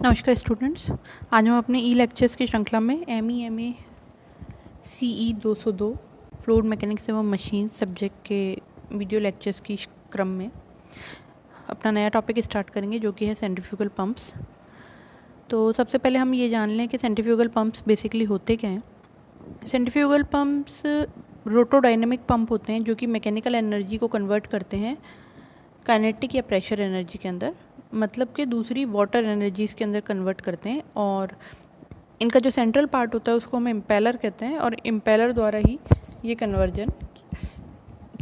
नमस्कार स्टूडेंट्स। आज हम अपने ई लेक्चर्स की श्रृंखला में ME CE 202 फ्लूइड मैकेनिक्स एवं मशीन सब्जेक्ट के वीडियो लेक्चर्स की क्रम में अपना नया टॉपिक स्टार्ट करेंगे, जो कि है सेंट्रीफ्यूगल पंप्स। तो सबसे पहले हम ये जान लें कि सेंट्रीफ्यूगल पंप्स बेसिकली होते क्या हैं। सेंट्रीफ्यूगल पंप्स रोटोडायनेमिक पंप होते हैं जो कि मैकेनिकल एनर्जी को कन्वर्ट करते हैं काइनेटिक या प्रेशर एनर्जी के अंदर, मतलब कि दूसरी वाटर एनर्जीज के अंदर कन्वर्ट करते हैं। और इनका जो सेंट्रल पार्ट होता है उसको हम इम्पेलर कहते हैं, और इम्पेलर द्वारा ही ये कन्वर्जन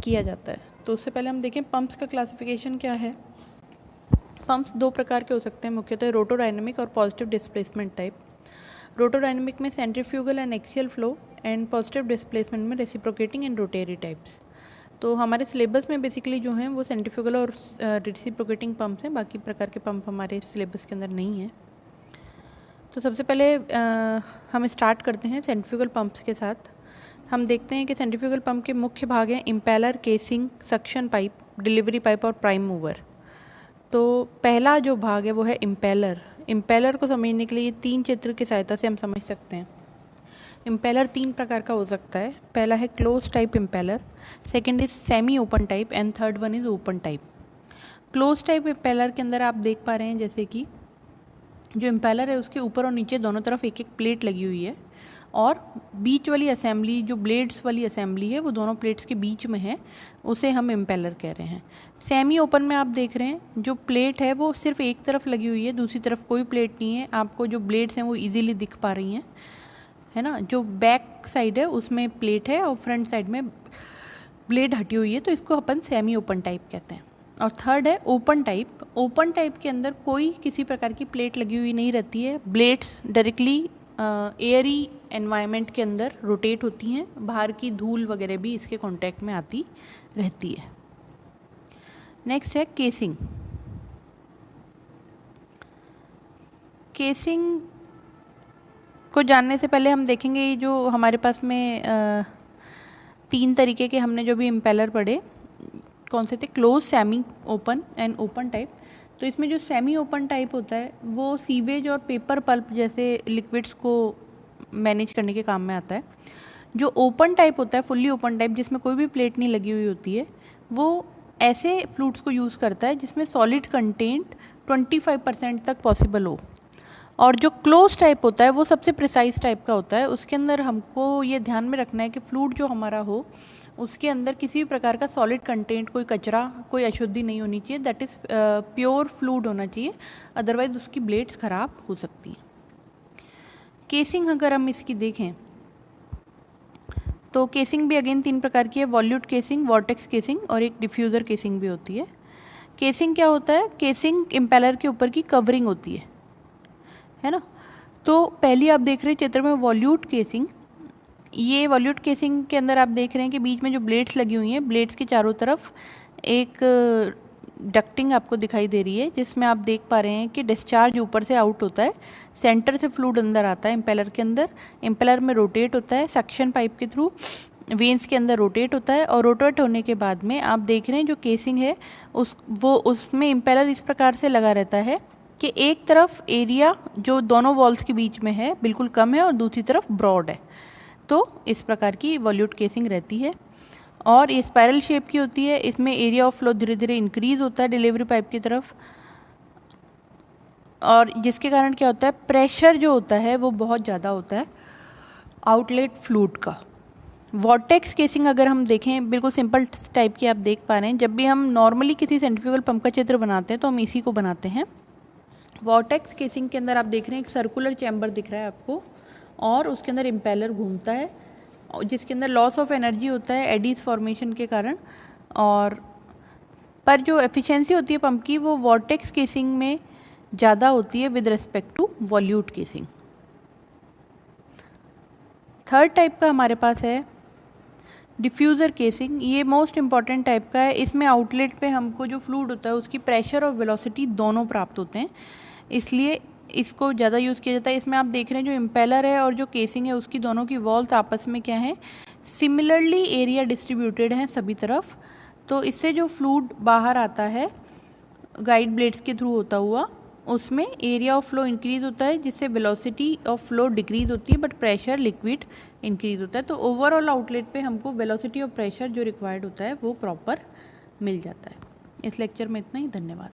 किया जाता है। तो उससे पहले हम देखें पंप्स का क्लासिफिकेशन क्या है। पंप्स दो प्रकार के हो सकते हैं, मुख्यतः रोटोडायनेमिक और पॉजिटिव डिस्प्लेसमेंट टाइप। रोटोडायनेमिक में centrifugal and axial flow, and positive displacement में रेसिप्रोकेटिंग एंड रोटेरी टाइप्स। तो हमारे सिलेबस में बेसिकली जो हैं वो सेंट्रीफ्यूगल और रेसिप्रोकेटिंग पंप्स हैं, बाकी प्रकार के पंप हमारे सिलेबस के अंदर नहीं है। तो सबसे पहले हम स्टार्ट करते हैं सेंट्रीफ्यूगल पंप्स के साथ। हम देखते हैं कि सेंट्रीफ्यूगल पंप के मुख्य भाग हैं impeller, casing, suction pipe, delivery pipe और प्राइम मूवर। तो पहला जो भाग है वो है इम्पेलर। इम्पेलर को समझने के लिए तीन चित्र की सहायता से हम समझ सकते हैं। इम्पेलर तीन प्रकार का हो सकता है। पहला है close type impeller, second is semi open type, and third one is open type. Close type impeller के अंदर आप देख पा रहे हैं जैसे कि जो इम्पेलर है उसके ऊपर और नीचे दोनों तरफ एक एक प्लेट लगी हुई है, और बीच वाली असेंबली, जो ब्लेड्स वाली असेंबली है, वो दोनों प्लेट्स के बीच में है, उसे हम इम्पेलर कह रहे हैं। सेमी ओपन में आप देख रहे हैं जो प्लेट है वो सिर्फ एक तरफ लगी हुई है, दूसरी तरफ कोई प्लेट नहीं है। आपको जो ब्लेड्स हैं वो इजीली दिख पा रही हैं, है ना। जो बैक साइड है उसमें प्लेट है और फ्रंट साइड में ब्लेड हटी हुई है, तो इसको अपन सेमी ओपन टाइप कहते हैं। और थर्ड है ओपन टाइप। ओपन टाइप के अंदर कोई किसी प्रकार की प्लेट लगी हुई नहीं रहती है, ब्लेड्स डायरेक्टली एयरी एनवायरनमेंट के अंदर रोटेट होती हैं, बाहर की धूल वगैरह भी इसके कांटेक्ट में आती रहती है। नेक्स्ट है केसिंग। केसिंग को जानने से पहले हम देखेंगे जो हमारे पास में तीन तरीके के हमने जो भी इम्पेलर पढ़े, कौन से थे, close, semi open and open type. तो इसमें जो सेमी ओपन टाइप होता है वो सीवेज और पेपर पल्प जैसे लिक्विड्स को मैनेज करने के काम में आता है। जो ओपन टाइप होता है, फुल्ली ओपन टाइप, जिसमें कोई भी प्लेट नहीं लगी हुई होती है, वो ऐसे फ्लूइड्स को यूज़ करता है जिसमें सॉलिड कंटेंट 25% तक पॉसिबल हो। और जो क्लोज टाइप होता है वो सबसे प्रिसाइज टाइप का होता है। उसके अंदर हमको ये ध्यान में रखना है कि फ्लूइड जो हमारा हो उसके अंदर किसी भी प्रकार का सॉलिड कंटेंट, कोई कचरा, कोई अशुद्धि नहीं होनी चाहिए। दैट इज़ प्योर फ्लूइड होना चाहिए, अदरवाइज उसकी ब्लेड्स खराब हो सकती हैं। केसिंग अगर हम इसकी देखें तो केसिंग भी अगेन तीन प्रकार की है, वॉल्यूट केसिंग, वॉर्टेक्स केसिंग और एक डिफ्यूज़र केसिंग भी होती है। केसिंग क्या होता है? केसिंग इम्पेलर के ऊपर की कवरिंग होती है ना। तो पहली आप देख रहे हैं चित्र में वॉल्यूट केसिंग। ये वॉल्यूट केसिंग के अंदर आप देख रहे हैं कि बीच में जो ब्लेड्स लगी हुई हैं, ब्लेड्स के चारों तरफ एक डक्टिंग आपको दिखाई दे रही है, जिसमें आप देख पा रहे हैं कि डिस्चार्ज ऊपर से आउट होता है, सेंटर से फ्लूइड अंदर आता है इम्पेलर के अंदर, इम्पेलर में रोटेट होता है सक्शन पाइप के थ्रू, वेन्स के अंदर रोटेट होता है, और रोटेट होने के बाद में आप देख रहे हैं जो केसिंग है उसमें इम्पेलर इस प्रकार से लगा रहता है कि एक तरफ एरिया जो दोनों वॉल्स के बीच में है बिल्कुल कम है और दूसरी तरफ ब्रॉड है। तो इस प्रकार की वॉल्यूट केसिंग रहती है, और ये स्पाइरल शेप की होती है। इसमें एरिया ऑफ फ्लो धीरे धीरे इंक्रीज होता है डिलीवरी पाइप की तरफ, और जिसके कारण क्या होता है, प्रेशर जो होता है वो बहुत ज़्यादा होता है आउटलेट फ्लूइड का। वॉर्टेक्स केसिंग अगर हम देखें, बिल्कुल सिंपल टाइप की आप देख पा रहे हैं। जब भी हम नॉर्मली किसी सेंट्रीफ्यूगल पंप का चित्र बनाते हैं तो हम इसी को बनाते हैं। वॉर्टेक्स केसिंग के अंदर आप देख रहे हैं एक सर्कुलर चैम्बर दिख रहा है आपको, और उसके अंदर इम्पेलर घूमता है, जिसके अंदर लॉस ऑफ एनर्जी होता है एडीज फॉर्मेशन के कारण। और पर जो एफिशिएंसी होती है पंप की वो वॉर्टेक्स केसिंग में ज़्यादा होती है with respect to volute casing. Third type का हमारे पास है डिफ्यूज़र केसिंग। ये मोस्ट इम्पॉर्टेंट टाइप का है। इसमें आउटलेट पे हमको जो फ्लूइड होता है उसकी प्रेशर और वेलोसिटी दोनों प्राप्त होते हैं, इसलिए इसको ज़्यादा यूज़ किया जाता है। इसमें आप देख रहे हैं जो इम्पेलर है और जो केसिंग है उसकी दोनों की वॉल्स आपस में क्या है, सिमिलरली एरिया डिस्ट्रीब्यूटेड हैं सभी तरफ। तो इससे जो फ्लूइड बाहर आता है गाइड ब्लेड्स के थ्रू होता हुआ, उसमें एरिया ऑफ फ्लो इंक्रीज होता है जिससे वेलोसिटी ऑफ फ्लो डिक्रीज होती है, बट प्रेशर लिक्विड इंक्रीज होता है। तो ओवरऑल आउटलेट पे हमको वेलोसिटी और प्रेशर जो रिक्वायर्ड होता है वो प्रॉपर मिल जाता है। इस लेक्चर में इतना ही। धन्यवाद।